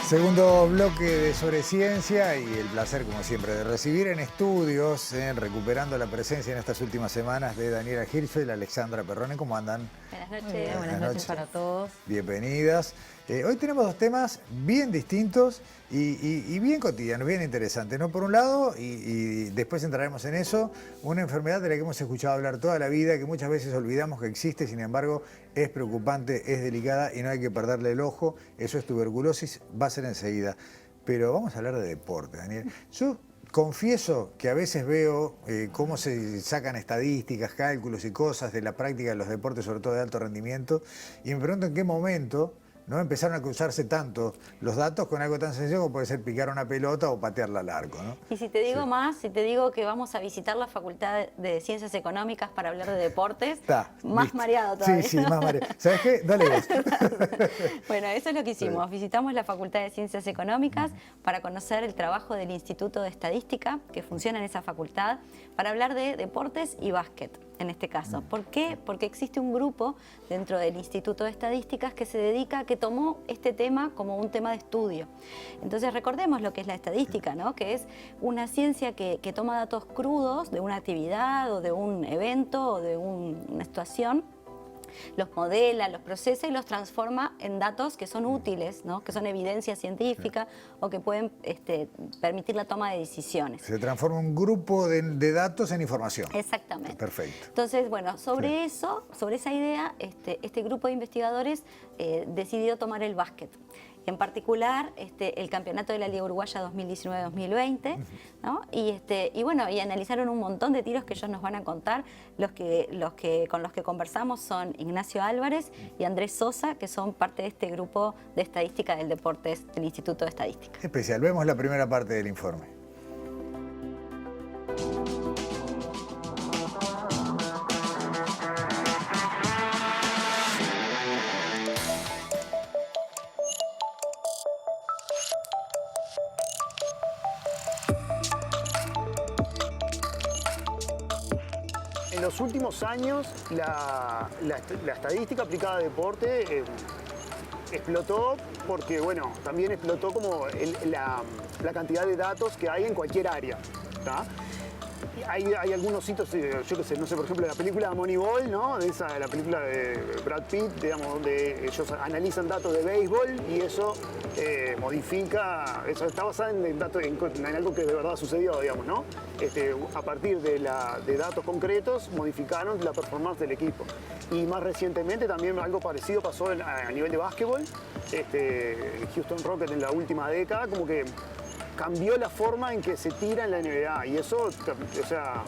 Segundo bloque de Sobre Ciencia y el placer, como siempre, de recibir en estudios, recuperando la presencia en estas últimas semanas de Daniela Hirschfeld, Alexandra Perrone. ¿Cómo andan? Buenas noches. Buenas noches para todos. Bienvenidas. Hoy tenemos dos temas bien distintos y bien cotidianos, bien interesantes, ¿no? Por un lado, y después entraremos en eso, una enfermedad de la que hemos escuchado hablar toda la vida, que muchas veces olvidamos que existe, sin embargo, es preocupante, es delicada y no hay que perderle el ojo. Eso es tuberculosis, va a ser enseguida. Pero vamos a hablar de deporte, Daniel. Yo confieso que a veces veo cómo se sacan estadísticas, cálculos y cosas de la práctica de los deportes, sobre todo de alto rendimiento, y me pregunto en qué momento no empezaron a cruzarse tanto los datos con algo tan sencillo como puede ser picar una pelota o patearla al arco, ¿no? Y si te digo más, si te digo que vamos a visitar la Facultad de Ciencias Económicas para hablar de deportes, más listo. mareado todavía. Sí, más mareado. ¿Sabes qué? Dale vos. Bueno, eso es lo que hicimos. Sí. Visitamos la Facultad de Ciencias Económicas para conocer el trabajo del Instituto de Estadística que funciona en esa facultad, para hablar de deportes y básquet, en este caso. ¿Por qué? Porque existe un grupo dentro del Instituto de Estadísticas que se dedica, que tomó este tema como un tema de estudio. Entonces recordemos lo que es la estadística, ¿no? Que es una ciencia que toma datos crudos de una actividad o de un evento o de una situación, los modela, los procesa y los transforma en datos que son útiles, ¿no? Que son evidencia científica o que pueden permitir la toma de decisiones. Se transforma un grupo de datos en información. Exactamente. Perfecto. Entonces, bueno, sobre eso, sobre esa idea, este grupo de investigadores decidió tomar el básquet. En particular, el campeonato de la Liga Uruguaya 2019-2020, ¿no? Y bueno, y analizaron un montón de tiros que ellos nos van a contar. Con los que conversamos son Ignacio Álvarez y Andrés Sosa, que son parte de este grupo de estadística del deporte del Instituto de Estadística. Especial. Vemos la primera parte del informe. En los últimos años, la estadística aplicada a deporte explotó porque, bueno, también explotó como la cantidad de datos que hay en cualquier área, ¿tá? Hay algunos sitios, yo qué sé, no sé, por ejemplo, la película Moneyball, ¿no? La película de Brad Pitt, digamos, donde ellos analizan datos de béisbol y eso modifica, eso está basado en datos, en algo que de verdad sucedió, digamos, ¿no? A partir de datos concretos modificaron la performance del equipo. Y más recientemente también algo parecido pasó a nivel de básquetbol. Houston Rockets en la última década como que cambió la forma en que se tira en la NBA y eso, o sea,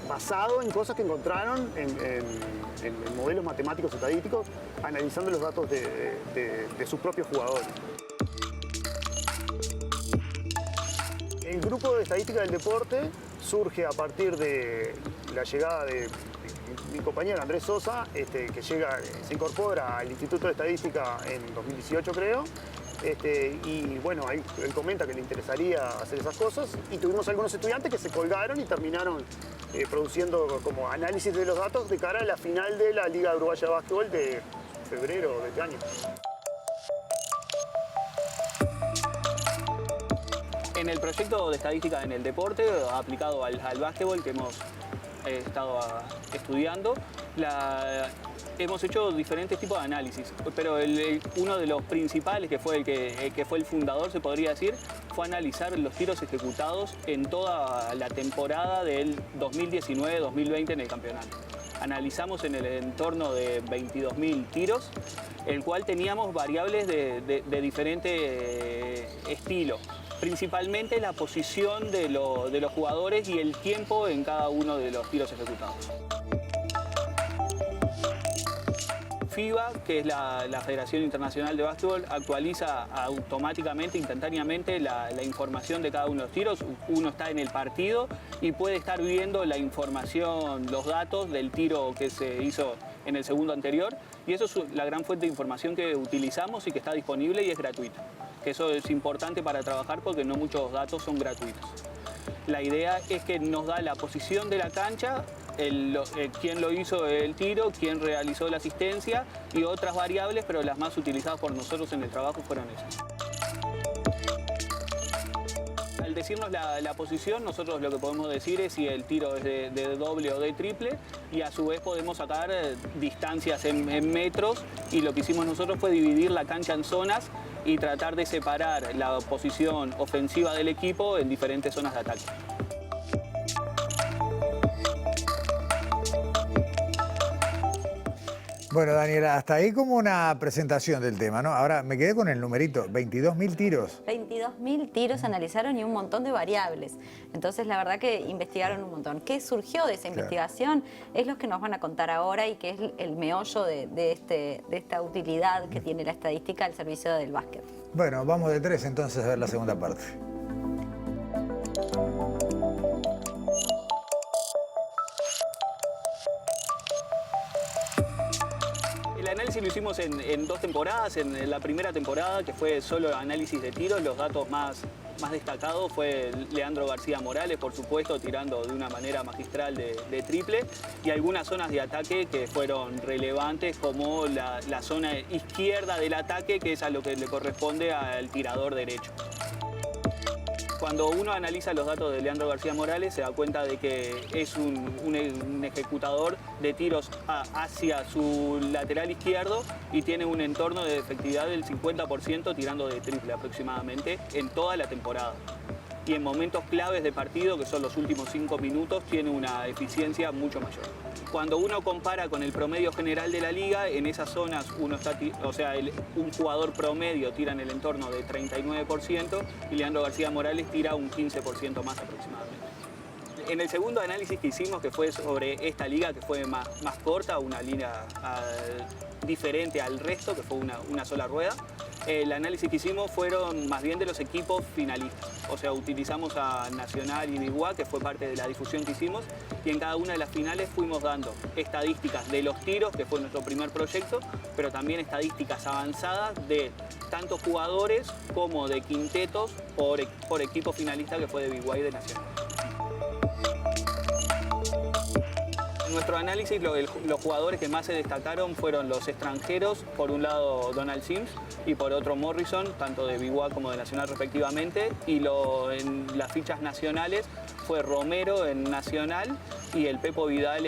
basado en cosas que encontraron en modelos matemáticos estadísticos, analizando los datos de sus propios jugadores. El grupo de estadística del deporte surge a partir de la llegada de mi compañero Andrés Sosa, que se incorpora al Instituto de Estadística en 2018, creo. Y bueno, él comenta que le interesaría hacer esas cosas y tuvimos algunos estudiantes que se colgaron y terminaron produciendo como análisis de los datos de cara a la final de la Liga Uruguaya de Básquetbol de febrero de este año. En el proyecto de estadística en el deporte, aplicado al básquetbol que hemos estado estudiando, hemos hecho diferentes tipos de análisis, pero uno de los principales, que fue que fue el fundador, se podría decir, fue analizar los tiros ejecutados en toda la temporada del 2019-2020 en el campeonato. Analizamos en el entorno de 22.000 tiros, el cual teníamos variables de diferente estilo. Principalmente la posición de los jugadores y el tiempo en cada uno de los tiros ejecutados. FIBA, que es la Federación Internacional de Básquetbol, actualiza automáticamente, instantáneamente, la información de cada uno de los tiros. Uno está en el partido y puede estar viendo la información, los datos del tiro que se hizo en el segundo anterior. Y eso es la gran fuente de información que utilizamos y que está disponible y es gratuita. Que eso es importante para trabajar porque no muchos datos son gratuitos. La idea es que nos da la posición de la cancha, quién lo hizo el tiro, quién realizó la asistencia y otras variables, pero las más utilizadas por nosotros en el trabajo fueron esas. al decirnos la posición, nosotros lo que podemos decir es si el tiro es de doble o de triple, y a su vez podemos sacar distancias en metros, y lo que hicimos nosotros fue dividir la cancha en zonas y tratar de separar la posición ofensiva del equipo en diferentes zonas de ataque. Bueno, Daniela, hasta ahí como una presentación del tema, ¿no? Ahora me quedé con el numerito, 22.000 tiros. 22.000 tiros analizaron y un montón de variables. Entonces, la verdad que investigaron un montón. ¿Qué surgió de esa investigación? Es lo que nos van a contar ahora y que es el meollo de esta utilidad que tiene la estadística al servicio del básquet. Bueno, vamos de 3 entonces a ver la segunda parte. El análisis lo hicimos en 2 temporadas. En la primera temporada, que fue solo análisis de tiros, los datos más destacados fue Leandro García Morales, por supuesto, tirando de una manera magistral de triple, y algunas zonas de ataque que fueron relevantes, como la zona izquierda del ataque, que es a lo que le corresponde al tirador derecho. Cuando uno analiza los datos de Leandro García Morales, se da cuenta de que es un ejecutador de tiros hacia su lateral izquierdo y tiene un entorno de efectividad del 50% tirando de triple aproximadamente en toda la temporada. Y en momentos claves de partido, que son los últimos 5 minutos, tiene una eficiencia mucho mayor. Cuando uno compara con el promedio general de la liga, en esas zonas un jugador promedio tira en el entorno de 39% y Leandro García Morales tira un 15% más aproximadamente. En el segundo análisis que hicimos, que fue sobre esta liga, que fue más corta, una liga diferente al resto, que fue una sola rueda, el análisis que hicimos fueron más bien de los equipos finalistas. O sea, utilizamos a Nacional y Biguá, que fue parte de la difusión que hicimos, y en cada una de las finales fuimos dando estadísticas de los tiros, que fue nuestro primer proyecto, pero también estadísticas avanzadas de tanto jugadores como de quintetos por equipo finalista, que fue de Biguá y de Nacional. En nuestro análisis, los jugadores que más se destacaron fueron los extranjeros, por un lado Donald Sims y por otro Morrison, tanto de Biguá como de Nacional respectivamente, y en las fichas nacionales fue Romero en Nacional y el Pepo Vidal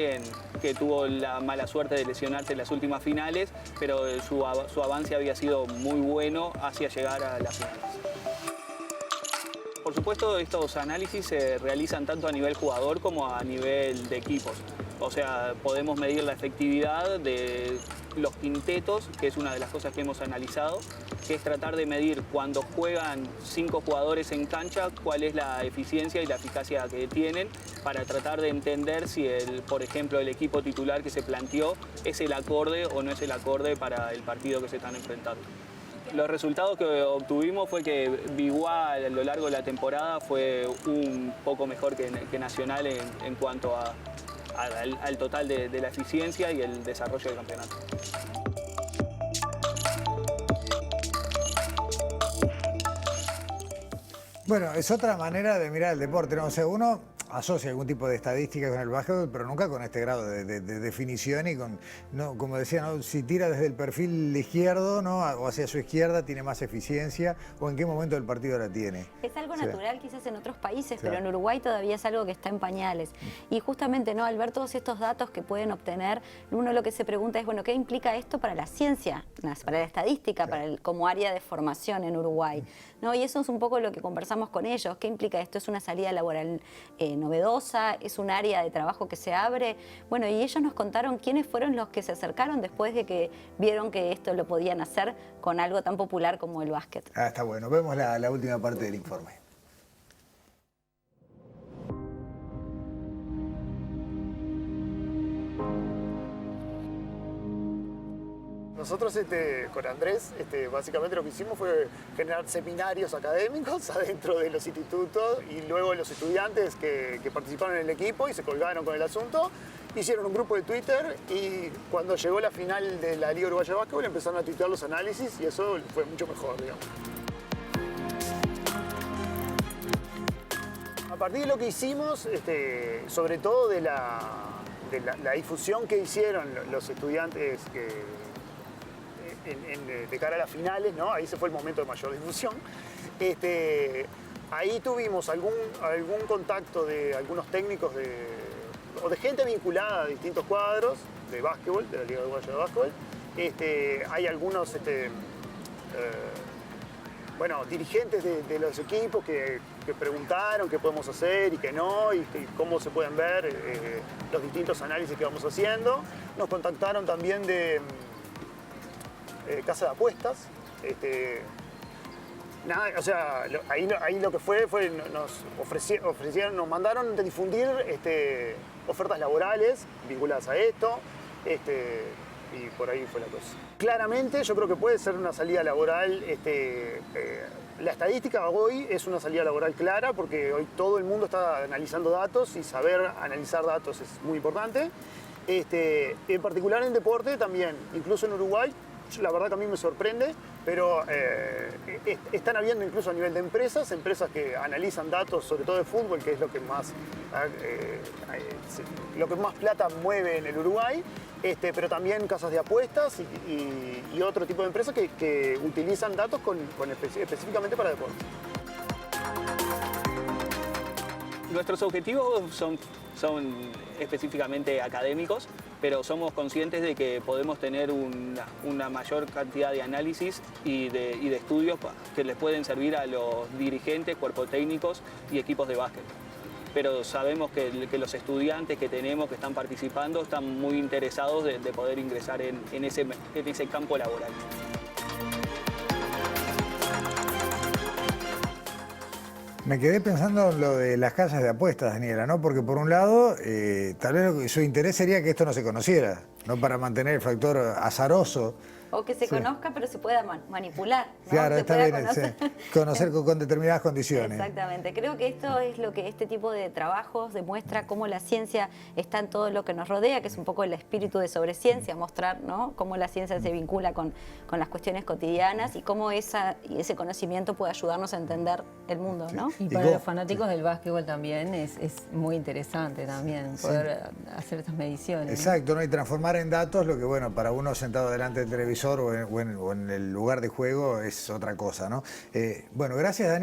que tuvo la mala suerte de lesionarse en las últimas finales, pero su avance había sido muy bueno hacia llegar a las finales. Por supuesto, estos análisis se realizan tanto a nivel jugador como a nivel de equipos. O sea, podemos medir la efectividad de los quintetos, que es una de las cosas que hemos analizado, que es tratar de medir cuando juegan 5 jugadores en cancha, cuál es la eficiencia y la eficacia que tienen, para tratar de entender si, por ejemplo, el equipo titular que se planteó es el acorde o no es el acorde para el partido que se están enfrentando. Los resultados que obtuvimos fue que Biguá a lo largo de la temporada fue un poco mejor que Nacional en cuanto al total de la eficiencia y el desarrollo del campeonato. Bueno, es otra manera de mirar el deporte, ¿no? O sea, uno asocia algún tipo de estadística con el básquetbol, pero nunca con este grado de definición y con, no, como decía, ¿no? Si tira desde el perfil izquierdo, ¿no? O hacia su izquierda, tiene más eficiencia, o en qué momento del partido la tiene. Es algo natural quizás en otros países, claro, pero en Uruguay todavía es algo que está en pañales. Y justamente, ¿no? Al ver todos estos datos que pueden obtener, uno lo que se pregunta es, bueno, ¿qué implica esto para la ciencia, para la estadística, claro, como área de formación en Uruguay? ¿No? Y eso es un poco lo que conversamos con ellos. ¿Qué implica esto? ¿Es una salida laboral novedosa? ¿Es un área de trabajo que se abre? Bueno, y ellos nos contaron quiénes fueron los que se acercaron después de que vieron que esto lo podían hacer con algo tan popular como el básquet. Ah, está bueno. Vemos la última parte del informe. Nosotros con Andrés, básicamente lo que hicimos fue generar seminarios académicos adentro de los institutos, y luego los estudiantes que participaron en el equipo y se colgaron con el asunto, hicieron un grupo de Twitter, y cuando llegó la final de la Liga Uruguaya de Básquetbol empezaron a tuitear los análisis, y eso fue mucho mejor, digamos. A partir de lo que hicimos, sobre todo de la difusión que hicieron los estudiantes de cara a las finales, ¿no? Ahí se fue el momento de mayor difusión. ahí tuvimos algún contacto de algunos técnicos o de gente vinculada a distintos cuadros de básquetbol, de la Liga Uruguaya de Básquetbol. Hay algunos dirigentes de los equipos que preguntaron qué podemos hacer y qué no, y cómo se pueden ver los distintos análisis que vamos haciendo. Nos contactaron también de casa de apuestas. Ahí lo que fue nos ofrecieron, nos mandaron a difundir ofertas laborales vinculadas a esto. Y por ahí fue la cosa. Claramente yo creo que puede ser una salida laboral, la estadística hoy es una salida laboral clara porque hoy todo el mundo está analizando datos y saber analizar datos es muy importante. En particular en deporte también, incluso en Uruguay, la verdad que a mí me sorprende, pero están habiendo incluso a nivel de empresas que analizan datos, sobre todo de fútbol, que es lo que más plata mueve en el Uruguay, pero también casas de apuestas y otro tipo de empresas que utilizan datos específicamente para deporte. Nuestros objetivos son específicamente académicos, pero somos conscientes de que podemos tener una mayor cantidad de análisis y de estudios que les pueden servir a los dirigentes, cuerpos técnicos y equipos de básquet. Pero sabemos que los estudiantes que tenemos que están participando están muy interesados de poder ingresar en ese campo laboral. Me quedé pensando en lo de las casas de apuestas, Daniela, ¿no? Porque por un lado, tal vez su interés sería que esto no se conociera, ¿no? Para mantener el factor azaroso. O que se conozca, pero se pueda manipular, ¿no? Claro, se está pueda bien, conocer con determinadas condiciones. Exactamente. Creo que esto es lo que este tipo de trabajos demuestra cómo la ciencia está en todo lo que nos rodea, que es un poco el espíritu de sobreciencia, mostrar, ¿no? Cómo la ciencia se vincula con las cuestiones cotidianas y cómo ese conocimiento puede ayudarnos a entender el mundo, ¿no? Y para los fanáticos del básquetbol también es muy interesante también poder hacer estas mediciones. Exacto, ¿no? Y transformar en datos lo que, bueno, para uno sentado delante del televisor o en el lugar de juego es otra cosa, ¿no? Bueno, gracias, Daniel.